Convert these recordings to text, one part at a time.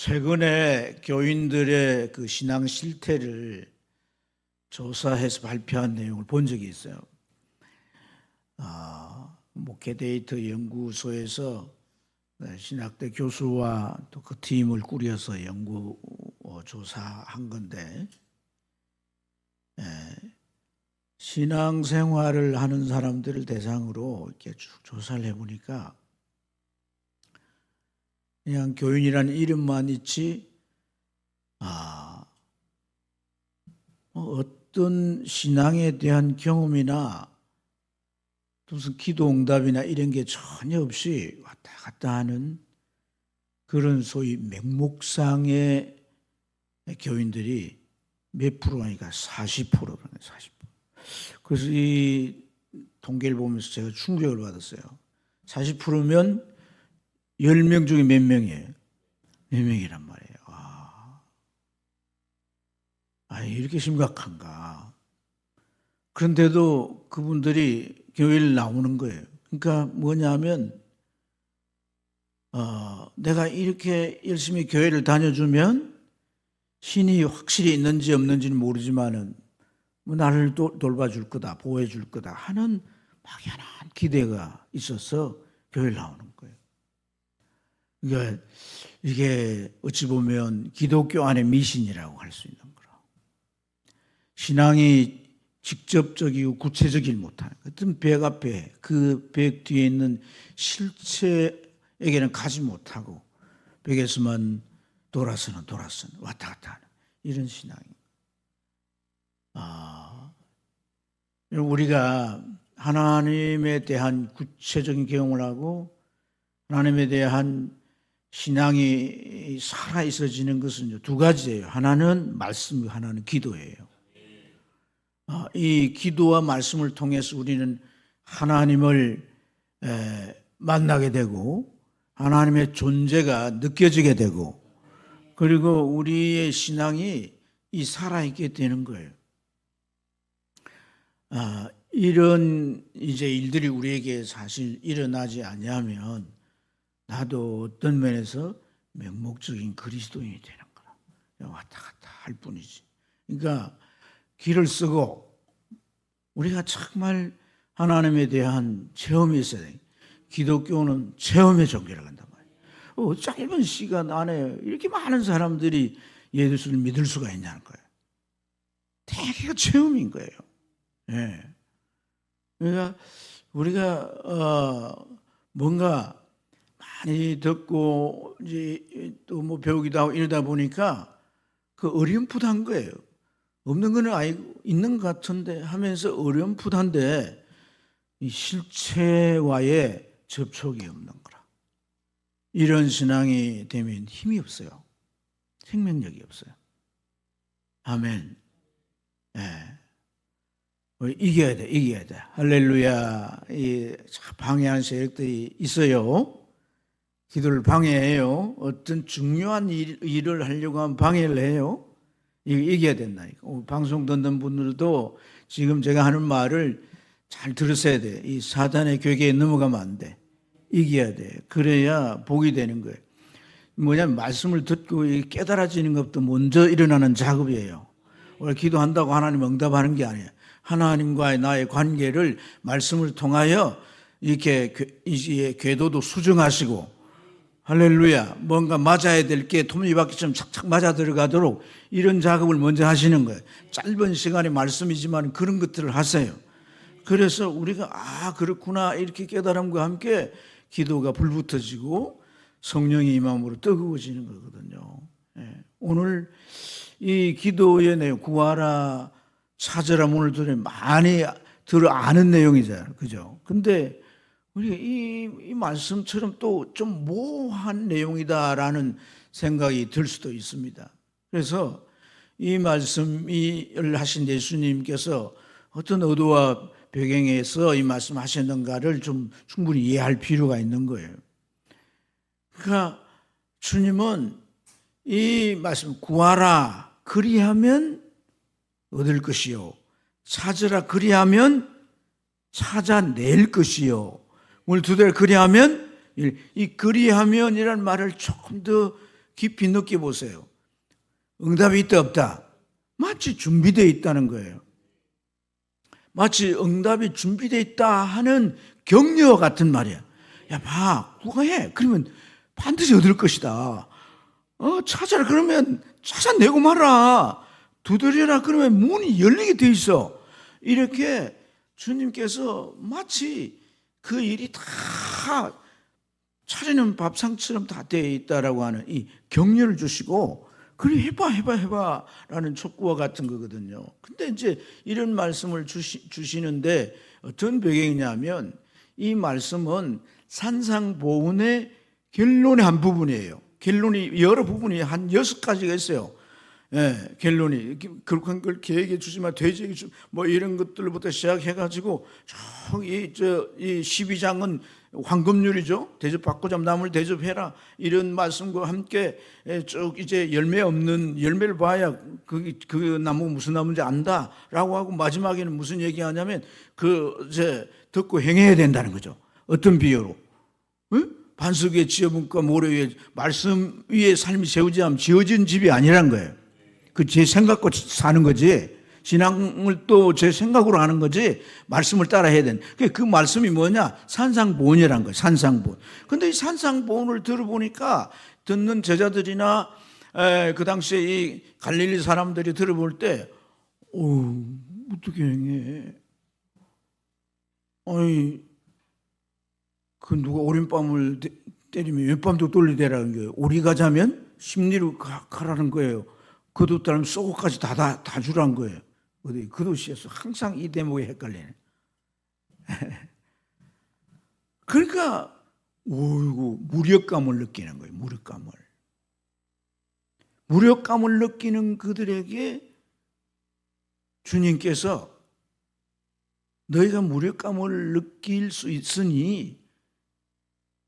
최근에 교인들의 그 신앙 실태를 조사해서 발표한 내용을 본 적이 있어요. 목회데이터 연구소에서 신학대 교수와 또 그 팀을 꾸려서 연구 조사한 건데, 신앙생활을 하는 사람들을 대상으로 이렇게 쭉 조사를 해보니까 그냥 교인이라는 이름만 있지 어떤 신앙에 대한 경험이나 무슨 기도 응답이나 이런 게 전혀 없이 왔다 갔다 하는 그런 소위 맹목상의 교인들이 몇 프로니까 40%라네. 40%. 그래서 이 통계를 보면서 제가 충격을 받았어요. 40%면 10명 중에 몇 명이에요? 몇 명이란 말이에요. 이렇게 심각한가. 그런데도 그분들이 교회를 나오는 거예요. 그러니까 뭐냐면 내가 이렇게 열심히 교회를 다녀주면 신이 확실히 있는지 없는지는 모르지만은 뭐 나를 돌봐줄 거다, 보호해 줄 거다 하는 막연한 기대가 있어서 교회를 나오는 거예요. 그러니까 이게 어찌 보면 기독교 안의 미신이라고 할 수 있는 거라. 신앙이 직접적이고 구체적이지 못하는 어떤 백 앞에 그 백 뒤에 있는 실체에게는 가지 못하고 백에서만 돌아서는 왔다 갔다 하는 이런 신앙입니다. 우리가 하나님에 대한 구체적인 경험을 하고 하나님에 대한 신앙이 살아있어지는 것은 두 가지예요. 하나는 말씀이고 하나는 기도예요. 이 기도와 말씀을 통해서 우리는 하나님을 만나게 되고 하나님의 존재가 느껴지게 되고 그리고 우리의 신앙이 살아있게 되는 거예요. 이런 이제 일들이 우리에게 사실 일어나지 아니하면 나도 어떤 면에서 맹목적인 그리스도인이 되는 거야. 왔다 갔다 할 뿐이지. 그러니까 길을 쓰고 우리가 정말 하나님에 대한 체험이 있어야 돼. 기독교는 체험의 종교라고 한단 말이에요. 짧은 시간 안에 이렇게 많은 사람들이 예수를 믿을 수가 있냐는 거예요. 대개가 체험인 거예요. 예. 그러니까 우리가 뭔가 많이 듣고 이제 또 뭐 배우기도 하고 이러다 보니까 그 어렴풋한 거예요. 없는 거는 아니고 있는 것 같은데 하면서 어렴풋한데 이 실체와의 접촉이 없는 거라. 이런 신앙이 되면 힘이 없어요. 생명력이 없어요. 아멘. 이겨야 돼. 할렐루야. 이 방해하는 세력들이 있어요. 기도를 방해해요. 어떤 중요한 일을 하려고 하면 방해를 해요. 이거 이겨야 된다. 방송 듣는 분들도 지금 제가 하는 말을 잘 들으셔야 돼. 이 사단의 괴계에 넘어가면 안 돼. 이겨야 돼. 그래야 복이 되는 거예요. 뭐냐면 말씀을 듣고 깨달아지는 것도 먼저 일어나는 작업이에요. 오늘 기도한다고 하나님 응답하는 게 아니에요. 하나님과의 나의 관계를 말씀을 통하여 이렇게 궤도도 수정하시고 할렐루야 뭔가 맞아야 될 게 톱니바퀴처럼 착착 맞아 들어가도록 이런 작업을 먼저 하시는 거예요. 짧은 시간의 말씀이지만 그런 것들을 하세요. 그래서 우리가 그렇구나 이렇게 깨달음과 함께 기도가 불붙어지고 성령의 임함으로 뜨거워지는 거거든요. 오늘 이 기도의 내용 구하라 찾으라 문을 두드려 많이 들어 아는 내용이잖아요. 그죠? 근데 우리가 이 말씀처럼 또 좀 모호한 내용이다라는 생각이 들 수도 있습니다. 그래서 이 말씀을 하신 예수님께서 어떤 의도와 배경에서 이 말씀 하셨는가를 좀 충분히 이해할 필요가 있는 거예요. 그러니까 주님은 이 말씀 구하라 그리하면 얻을 것이요 찾으라 그리하면 찾아낼 것이요 문을 두드려 그리하면 이 그리하면이라는 말을 조금 더 깊이 느껴보세요. 응답이 있다 없다? 마치 준비되어 있다는 거예요. 마치 응답이 준비되어 있다 하는 격려와 같은 말이야. 야, 봐, 구하해. 그러면 반드시 얻을 것이다. 찾아라. 그러면 찾아내고 말아. 두드려라. 그러면 문이 열리게 돼 있어. 이렇게 주님께서 마치 그 일이 다 차리는 밥상처럼 다 되어 있다라고 하는 이 격려를 주시고, 그래, 해봐 라는 촉구와 같은 거거든요. 근데 이제 이런 말씀을 주시는데 어떤 배경이냐면, 이 말씀은 산상보훈의 결론의 한 부분이에요. 결론이 여러 부분이 한 6가지가 있어요. 예, 결론이 그런 걸 계획해 주시면 돼지 뭐 이런 것들부터 시작해가지고 이 12장은 황금률이죠. 대접받고자 남을 대접해라, 이런 말씀과 함께 쭉 이제 열매 없는, 열매를 봐야 그 나무 무슨 나무인지 안다라고 하고, 마지막에는 무슨 얘기하냐면 이제 듣고 행해야 된다는 거죠. 어떤 비유로? 응? 반석 위에 지어본과 모래 위에, 말씀 위에 삶이 세우지 않으면 지어진 집이 아니란 거예요. 그 제 생각과 사는 거지. 신앙을 또 제 생각으로 하는 거지. 말씀을 따라 해야 되는. 그 말씀이 뭐냐? 산상보훈이란 거예요. 산상보훈. 근데 이 산상보훈을 들어보니까 듣는 제자들이나 그 당시에 이 갈릴리 사람들이 들어볼 때, 어떻게 행해? 아니, 그 누가 오른밤을 때리면 왼밤도 돌리대라는 거예요. 오리 가자면 심리로 가라는 거예요. 그도 따르면 쏘고까지 다 주란 거예요. 어디 그도시에서 항상 이 대목이 헷갈리네. 그러니까 무력감을 느끼는 거예요. 무력감을 느끼는 그들에게 주님께서 너희가 무력감을 느낄 수 있으니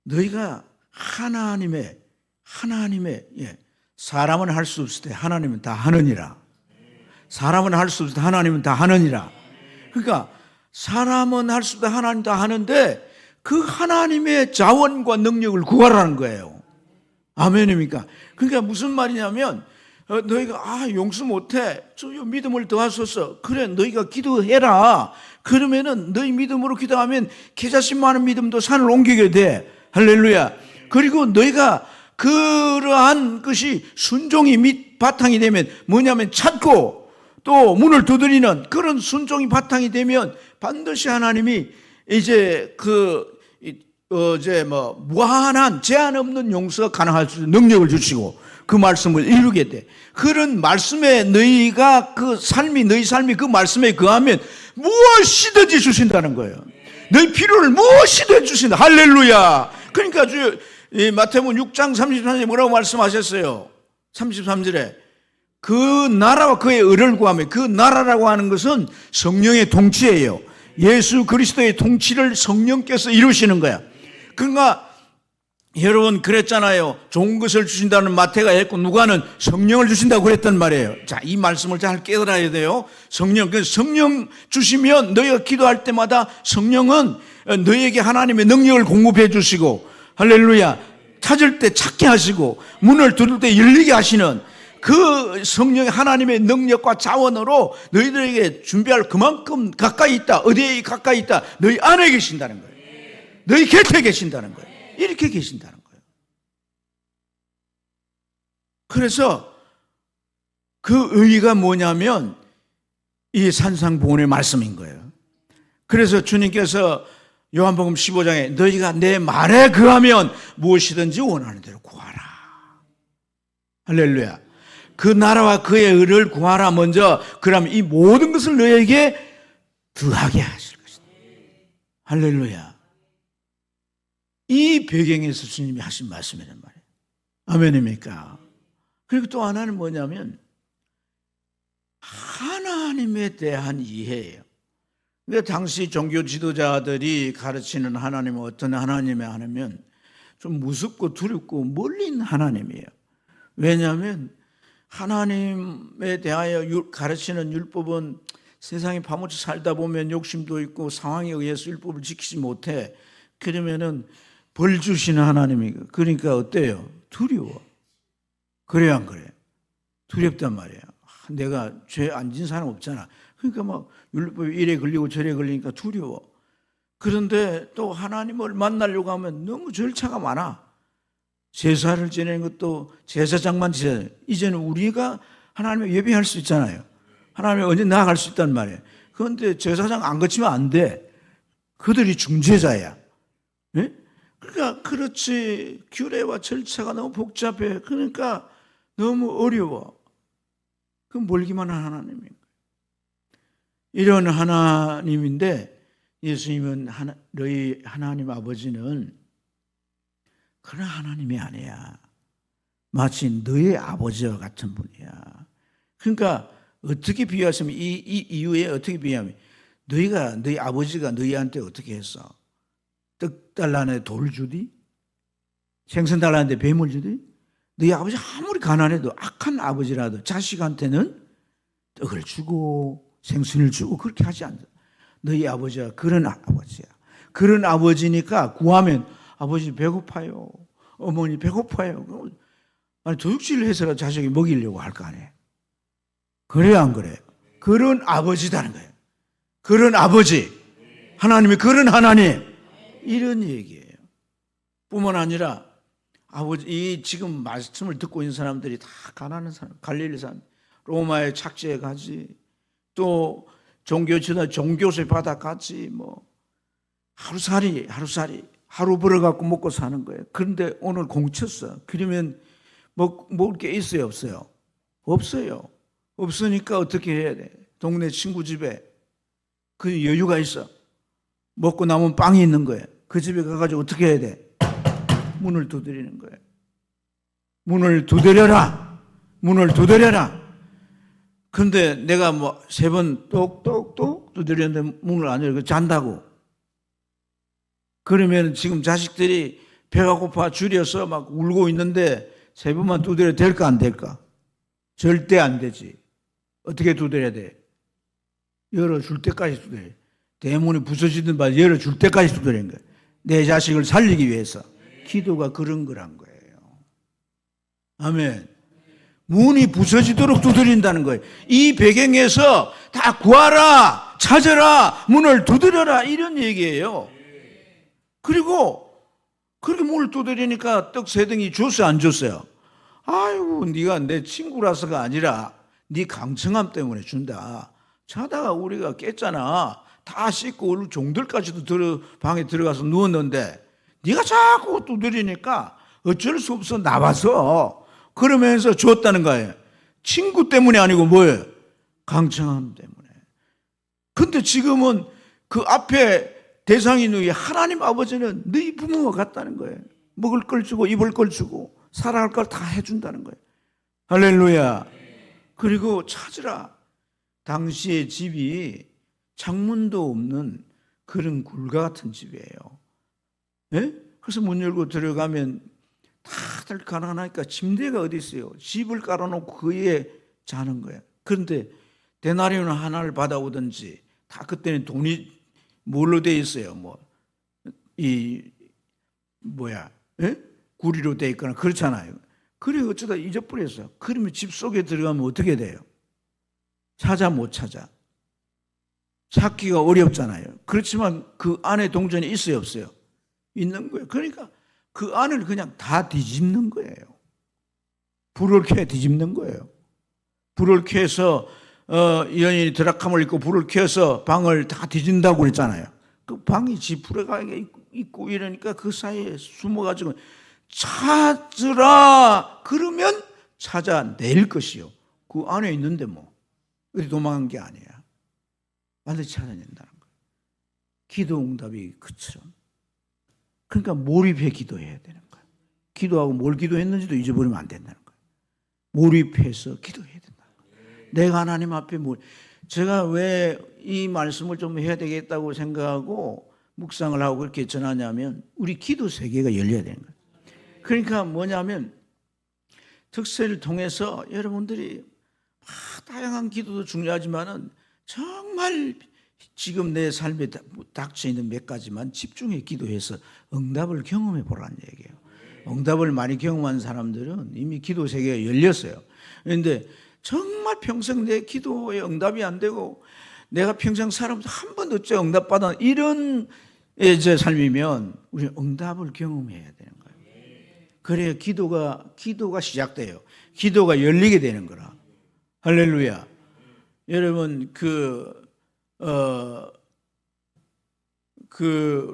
너희가 하나님의 사람은 할 수 없을 때 하나님은 다 하느니라. 사람은 할 수 없을 때 하나님은 다 하느니라. 그러니까 사람은 할 수 없을 때 하나님 다 하는데 그 하나님의 자원과 능력을 구하라는 거예요. 아멘입니까? 그러니까 무슨 말이냐면, 너희가 용서 못해, 주여 믿음을 더하소서. 그래, 너희가 기도해라. 그러면은 너희 믿음으로 기도하면 계자신만한 믿음도 산을 옮기게 돼. 할렐루야. 그리고 너희가 그러한 것이 순종이 밑 바탕이 되면 뭐냐면, 찾고 또 문을 두드리는 그런 순종이 바탕이 되면 반드시 하나님이 이제 무한한 제한 없는 용서가 가능할 수 있는 능력을 주시고 그 말씀을 이루게 돼. 그런 말씀에 너희가 너희 삶이 그 말씀에 거하면 무엇이든지 주신다는 거예요. 너희 필요를 무엇이든 해주신다. 할렐루야. 그러니까 마태복음 6장 33절에 뭐라고 말씀하셨어요? 33절에 그 나라와 그의 의를 구하며, 그 나라라고 하는 것은 성령의 통치예요. 예수 그리스도의 통치를 성령께서 이루시는 거야. 그러니까 여러분 그랬잖아요. 좋은 것을 주신다는 마태가 했고 누가는 성령을 주신다고 그랬단 말이에요. 자, 이 말씀을 잘 깨달아야 돼요. 성령 주시면 너희가 기도할 때마다 성령은 너희에게 하나님의 능력을 공급해 주시고, 할렐루야, 찾을 때 찾게 하시고 문을 두들 때 열리게 하시는 그 성령의 하나님의 능력과 자원으로 너희들에게 준비할 그만큼 가까이 있다. 어디에 가까이 있다? 너희 안에 계신다는 거예요. 너희 곁에 계신다는 거예요. 이렇게 계신다는 거예요. 그래서 그 의의가 뭐냐면 이 산상보훈의 말씀인 거예요. 그래서 주님께서 요한복음 15장에 너희가 내 말에 거하면 무엇이든지 원하는 대로 구하라. 할렐루야. 그 나라와 그의 의를 구하라 먼저. 그러면 이 모든 것을 너희에게 더하게 하실 것이다. 할렐루야. 이 배경에서 주님이 하신 말씀이란 말이에요. 아멘입니까? 그리고 또 하나는 뭐냐면 하나님에 대한 이해예요. 그러니까 당시 종교 지도자들이 가르치는 하나님은 어떤 하나님이 하냐면 좀 무섭고 두렵고 멀린 하나님이에요. 왜냐하면 하나님에 대하여 가르치는 율법은 세상에 파묻혀 살다 보면 욕심도 있고 상황에 의해서 율법을 지키지 못해. 그러면은 벌 주시는 하나님이, 그러니까 어때요? 두려워. 그래 안 그래? 두렵단 말이야. 내가 죄 안 진 사람 없잖아. 그러니까 막 율법에 이래 걸리고 저래 걸리니까 두려워. 그런데 또 하나님을 만나려고 하면 너무 절차가 많아. 제사를 지내는 것도 제사장만 지내요. 이제는 우리가 하나님을 예배할 수 있잖아요. 하나님을 언제 나아갈 수 있단 말이에요. 그런데 제사장 안 거치면 안 돼. 그들이 중재자야. 네? 그러니까 그렇지, 규례와 절차가 너무 복잡해. 그러니까 너무 어려워. 그럼 멀기만 한 하나님인 거예요. 이런 하나님인데 예수님은 너희 하나님 아버지는 그런 하나님이 아니야. 마치 너희 아버지와 같은 분이야. 그러니까 어떻게 비유하시면 이 이유에 어떻게 비유하면 너희 아버지가 너희한테 어떻게 했어? 떡 달라는데 돌 주디? 생선 달라는데 뱀을 주디? 너희 아버지 아무리 가난해도 악한 아버지라도 자식한테는 떡을 주고 생선을 주고 그렇게 하지 않아. 너희 아버지가 그런 아버지야. 그런 아버지니까 구하면 아버지 배고파요. 어머니 배고파요. 아니 도둑질을 해서라도 자식이 먹이려고 할 거 아니에요. 그래 안 그래? 그런 아버지다는 거예요. 그런 아버지. 하나님이 그런 하나님. 이런 얘기예요. 뿐만 아니라 아버지, 이 지금 말씀을 듣고 있는 사람들이 다 가난한 사람, 갈릴리 사람, 로마에 착지해 가지, 또 종교세 받아 가지, 뭐 하루살이 하루 벌어갖고 먹고 사는 거예요. 그런데 오늘 공쳤어. 그러면 먹을 게 있어요, 없어요? 없어요. 없으니까 어떻게 해야 돼? 동네 친구 집에 그 여유가 있어. 먹고 남은 빵이 있는 거예요. 그 집에 가가지고 어떻게 해야 돼? 문을 두드리는 거예요. 문을 두드려라. 문을 두드려라. 그런데 내가 뭐 3번 똑똑똑 두드렸는데 문을 안 열고 잔다고. 그러면 지금 자식들이 배가 고파 줄여서 막 울고 있는데 3번만 두드려도 될까 안 될까? 절대 안 되지. 어떻게 두드려야 돼? 열어줄 때까지 두드려야 돼. 대문이 부서지든 말 열어줄 때까지 두드리는 거예요. 내 자식을 살리기 위해서. 기도가 그런 거란 거예요. 아멘. 문이 부서지도록 두드린다는 거예요. 이 배경에서 다 구하라, 찾아라, 문을 두드려라 이런 얘기예요. 그리고 그렇게 문을 두드리니까 떡 3덩이 줬어요, 안 줬어요? 아이고, 네가 내 친구라서가 아니라 네 강청함 때문에 준다. 자다가 우리가 깼잖아. 다 씻고 우리 종들까지도 방에 들어가서 누웠는데 네가 자꾸 두드리니까 어쩔 수 없어 나와서 그러면서 줬다는 거예요. 친구 때문이 아니고 뭐예요? 강청함 때문에. 근데 지금은 그 앞에 대상이 너희 하나님 아버지는 너희 부모와 같다는 거예요. 먹을 걸 주고 입을 걸 주고 살아갈 걸 다 해준다는 거예요. 할렐루야. 그리고 찾으라. 당시의 집이 창문도 없는 그런 굴과 같은 집이에요. 예? 그래서 문 열고 들어가면 다들 가난하니까 침대가 어디 있어요? 집을 깔아놓고 그 위에 자는 거예요. 그런데 데나리온 하나를 받아오든지 다 그때는 돈이 뭘로 돼 있어요? 구리로 돼 있거나 그렇잖아요. 그래 어쩌다 잊어버렸어요. 그러면 집 속에 들어가면 어떻게 돼요? 찾아 못 찾아. 찾기가 어렵잖아요. 그렇지만 그 안에 동전이 있어요, 없어요? 있는 거예요. 그러니까 그 안을 그냥 다 뒤집는 거예요. 불을 켜 뒤집는 거예요. 불을 켜서 연인이 드라캄을 입고 불을 켜서 방을 다 뒤진다고 그랬잖아요. 그 방이 지푸레가게 있고 이러니까 그 사이에 숨어가지고 찾으라 그러면 찾아낼 것이요. 그 안에 있는데 뭐 어디 도망간 게 아니야. 반드시 찾아낸다는 거예요. 기도 응답이 그처럼. 그러니까 몰입해 기도해야 되는 거예요. 기도하고 뭘 기도했는지도 잊어버리면 안 된다는 거예요. 몰입해서 기도해야 된다는 거예요. 내가 하나님 앞에 제가 왜 이 말씀을 좀 해야 되겠다고 생각하고 묵상을 하고 그렇게 전하냐면 우리 기도 세계가 열려야 되는 거예요. 그러니까 뭐냐면 특세를 통해서 여러분들이 다양한 기도도 중요하지만은 정말 지금 내 삶에 닥쳐 있는 몇 가지만 집중해 기도해서 응답을 경험해 보라는 얘기예요. 응답을 많이 경험한 사람들은 이미 기도 세계가 열렸어요. 그런데 정말 평생 내 기도에 응답이 안 되고 내가 평생 살아보면서 한 번도 어째 응답받아 이런 제 삶이면 우리 응답을 경험해야 되는 거예요. 그래야 기도가 시작돼요. 기도가 열리게 되는 거라. 할렐루야. 여러분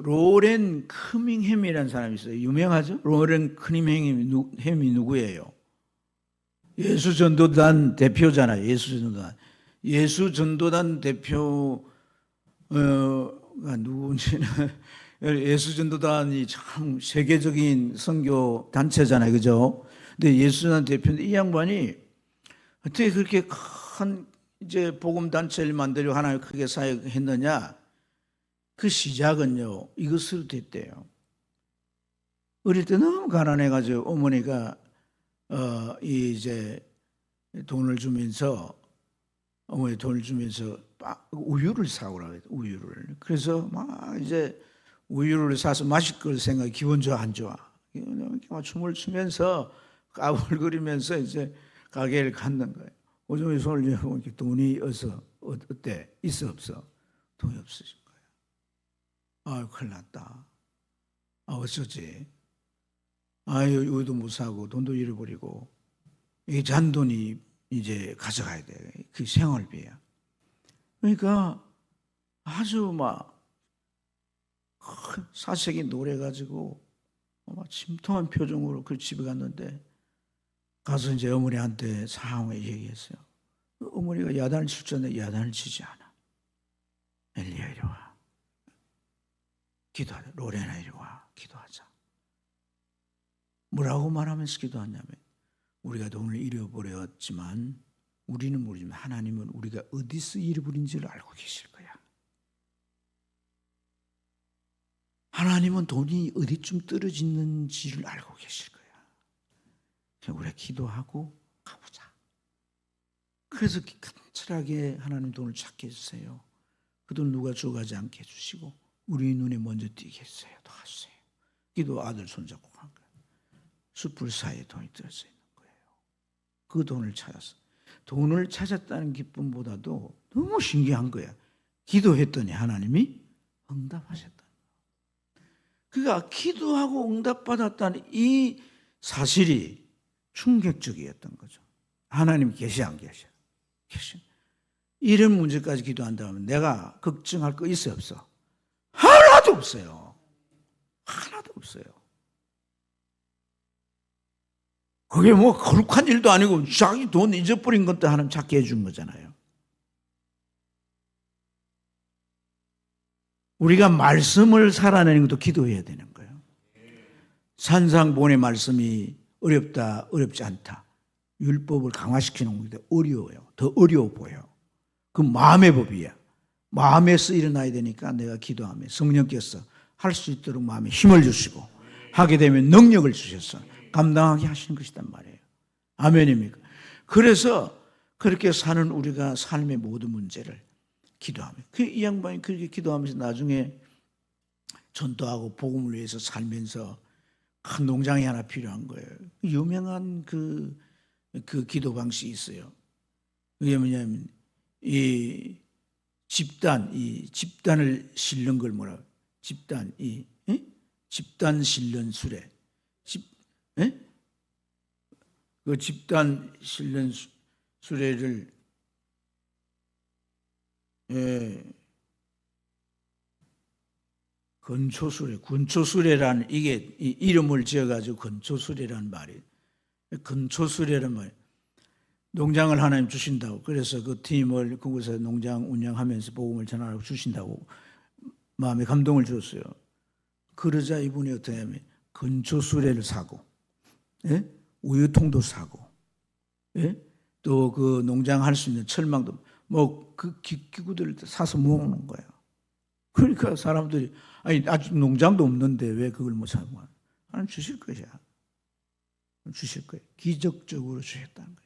로렌 커밍햄이라는 사람이 있어요. 유명하죠? 로렌 커밍햄이 누구예요? 예수전도단 대표잖아요. 예수전도단 대표가 누군지는 예수전도단이 참 세계적인 선교 단체잖아요. 그죠? 근데 예수전도단 대표인데 이 양반이 어떻게 그렇게 큰 이제 복음 단체를 만들려고 하나님 크게 사역했느냐? 그 시작은요, 이것으로 됐대요. 어릴 때 너무 가난해가지고 어머니가 이제 돈을 주면서 우유를 사오라고 해요. 우유를. 그래서 막 이제 우유를 사서 마실 걸 생각해. 기분 좋아 안 좋아? 춤을 추면서 까불거리면서 이제 가게를 갔는 거예요. 오줌에 손을 내고 돈이 어때? 있어 없어? 돈이 없으신 거예요. 아유 큰일 났다. 어쩌지? 아유 우유도 못 사고 돈도 잃어버리고 이 잔돈이 이제 가져가야 돼. 그 생활비야. 그러니까 아주 막 사색이 노래가지고 막 침통한 표정으로 그 집에 갔는데 가서 이제 어머니한테 상황을 얘기했어요. 어머니가 야단을 칠 줄 알았는데 야단을 치지 않아. 엘리야 이리 와. 기도하자. 로레나 이리 와. 기도하자. 뭐라고 말하면서 기도하냐면 우리가 돈을 잃어버렸지만 우리는 모르지만 하나님은 우리가 어디서 잃어버린지를 알고 계실 거야. 하나님은 돈이 어디쯤 떨어지는지를 알고 계실 거야. 그냥 우리가 기도하고 가보자. 그래서 간절하게 하나님 돈을 찾게 해주세요. 그 돈 누가 줘가지 않게 해주시고 우리 눈에 먼저 띄게 했어요. 도와주세요. 기도 아들 손잡고 간 거예요. 숯불 사이에 돈이 떨어져 있는 거예요. 그 돈을 찾았어. 돈을 찾았다는 기쁨보다도 너무 신기한 거야. 기도했더니 하나님이 응답하셨다. 그러니까 기도하고 응답받았다는 이 사실이 충격적이었던 거죠. 하나님 계시 안 계셔? 계시. 이런 문제까지 기도한다면 내가 걱정할 거 있어 없어? 하나도 없어요. 하나도 없어요. 그게 뭐 거룩한 일도 아니고 자기 돈 잊어버린 것도 하나님 찾게 해준 거잖아요. 우리가 말씀을 살아내는 것도 기도해야 되는 거예요. 산상본의 말씀이 어렵다, 어렵지 않다. 율법을 강화시키는 게 어려워요. 더 어려워 보여. 그 마음의 법이야. 마음에서 일어나야 되니까 내가 기도하면 성령께서 할 수 있도록 마음에 힘을 주시고 하게 되면 능력을 주셔서 감당하게 하시는 것이단 말이에요. 아멘입니까? 그래서 그렇게 사는 우리가 삶의 모든 문제를 기도하며 이 양반이 그렇게 기도하면서 나중에 전도하고 복음을 위해서 살면서 큰 농장이 하나 필요한 거예요. 유명한 그 기도 방식이 있어요. 그게 뭐냐면 이 집단을 실는 걸 뭐라고? 집단 실는 수레. 그 집단 실는 수레를 근초수레라는 이게 이름을 지어가지고 근초수레라는 말이에요. 근초수레란 말이에요. 농장을 하나님 주신다고. 그래서 그 팀을 그곳에서 농장 운영하면서 복음을 전하라고 주신다고 마음에 감동을 줬어요. 그러자 이분이 어떻게 하면 근초수레를 사고, 우유통도 사고, 또 그 농장 할 수 있는 철망도 뭐 그 기구들을 사서 모으는 거예요. 그러니까 사람들이 아직 농장도 없는데 왜 그걸 못 사는 거야? 하나님 주실 것이야. 주실 거예요. 기적적으로 주셨다는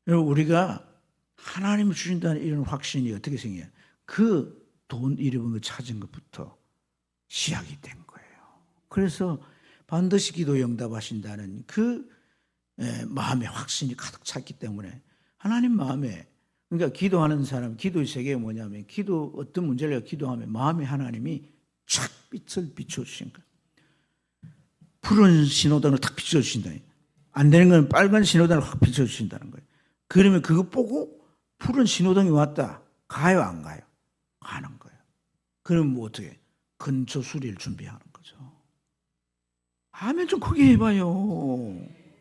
거예요. 우리가 하나님을 주신다는 이런 확신이 어떻게 생겨요? 그 돈 잃어버린 거 찾은 것부터 시작이 된 거예요. 그래서 반드시 기도 응답하신다는 그 마음의 확신이 가득 찼기 때문에 하나님 마음에, 그러니까 기도하는 사람, 기도의 세계가 뭐냐면 기도 어떤 문제를 기도하면 마음에 하나님이 촥 빛을 비춰주신 거예요. 푸른 신호등을 탁 비춰주신다. 안 되는 건 빨간 신호등을 확 비춰주신다는 거예요. 그러면 그거 보고 푸른 신호등이 왔다. 가요, 안 가요? 가는 거예요. 그럼 뭐 어떻게? 근처 수리를 준비하는 거죠. 아멘 좀 크게 해봐요.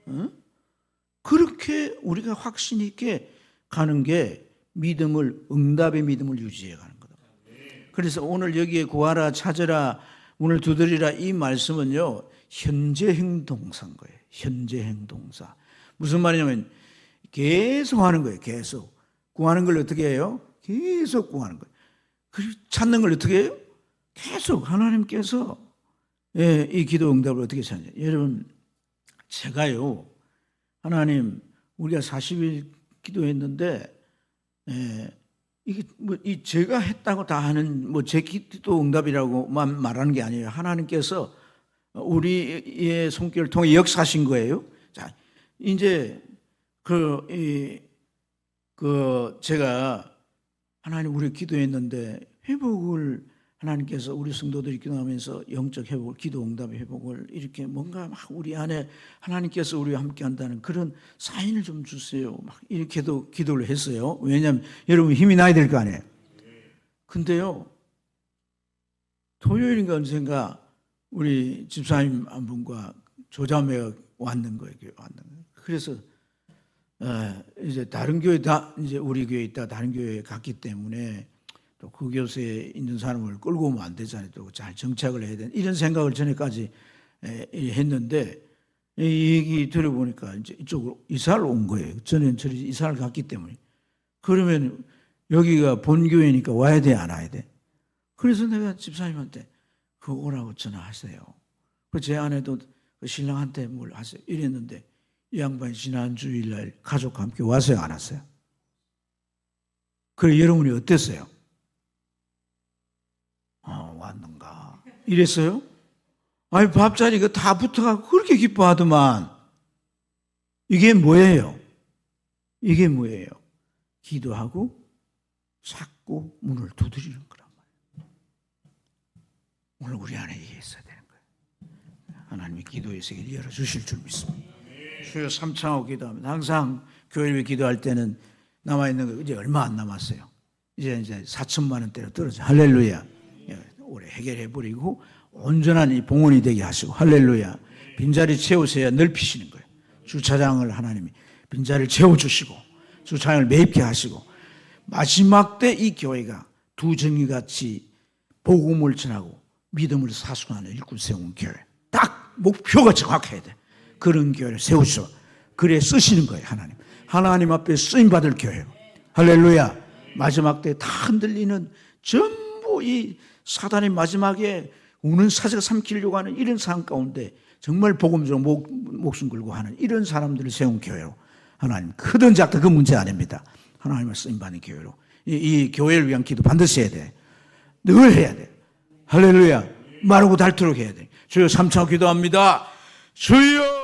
응? 그렇게 우리가 확신 있게 가는 게 믿음을, 응답의 믿음을 유지해 가는 거다. 그래서 오늘 여기에 구하라, 찾으라, 문을 두드리라 이 말씀은요, 현재 행동사인 거예요. 현재 행동사. 무슨 말이냐면 계속 하는 거예요. 계속. 구하는 걸 어떻게 해요? 계속 구하는 거예요. 그리고 찾는 걸 어떻게 해요? 계속 하나님께서 이 기도 응답을 어떻게 찾냐. 여러분, 제가요, 하나님, 우리가 40일 기도했는데, 이게 뭐, 제가 했다고 다 하는, 뭐, 제 기도 응답이라고만 말하는 게 아니에요. 하나님께서 우리의 손길을 통해 역사하신 거예요. 자, 이제, 제가 하나님 우리 기도했는데, 회복을 하나님께서 우리 성도들이 기도하면서 영적 회복을, 기도 응답의 회복을 이렇게 뭔가 막 우리 안에 하나님께서 우리와 함께 한다는 그런 사인을 좀 주세요. 막 이렇게도 기도를 했어요. 왜냐하면 여러분 힘이 나야 될 거 아니에요. 근데요, 토요일인가 언젠가 우리 집사님 한 분과 조자매가 왔는 거예요. 그래서 이제 다른 교회 이제 우리 교회에 있다 다른 교회에 갔기 때문에 또 그 교회에 있는 사람을 끌고 오면 안 되잖아요. 또 잘 정착을 해야 되는 이런 생각을 전에까지 했는데 이 얘기 들어보니까 이제 이쪽으로 이사를 온 거예요. 저는 저리 이사를 갔기 때문에. 그러면 여기가 본교회니까 와야 돼, 안 와야 돼? 그래서 내가 집사님한테 그거 오라고 전화하세요. 제 아내도 그 신랑한테 뭘 하세요. 이랬는데 이 양반이 지난 주일날 가족과 함께 왔어요, 안 왔어요? 그래, 여러분이 어땠어요? 왔는가? 이랬어요? 아니, 밥자리 다 붙어가고 그렇게 기뻐하더만. 이게 뭐예요? 이게 뭐예요? 기도하고 찾고 문을 두드리는 거란 말이에요. 오늘 우리 안에 이게 있어야 되는 거예요. 하나님이 기도의 세계를 열어주실 줄 믿습니다. 주여 삼창하고 기도하면 항상 교회를 기도할 때는 남아있는 거 이제 얼마 안 남았어요. 이제 4천만 원대로 떨어져. 할렐루야. 올해 해결해버리고 온전한 이 봉헌이 되게 하시고, 할렐루야. 빈자리 채우셔야 넓히시는 거예요. 주차장을 하나님이 빈자리를 채워주시고 주차장을 매입케 하시고, 마지막 때 이 교회가 두 정이같이 복음을 전하고 믿음을 사수하는 일꾼 세운 교회, 딱 목표가 정확해야 돼. 그런 교회를 세우셔. 그래 쓰시는 거예요. 하나님 앞에 쓰임받을 교회로. 할렐루야. 마지막 때 다 흔들리는, 전부 이 사단이 마지막에 우는 사자가 삼키려고 하는 이런 상황 가운데 정말 복음적으로 목숨 걸고 하는 이런 사람들을 세운 교회로, 하나님 크든 작든 그 문제 아닙니다. 하나님을 쓰임받는 교회로 이 교회를 위한 기도 반드시 해야 돼. 늘 해야 돼. 할렐루야. 마르고 닳도록 해야 돼. 주여 삼창 기도합니다. 주여.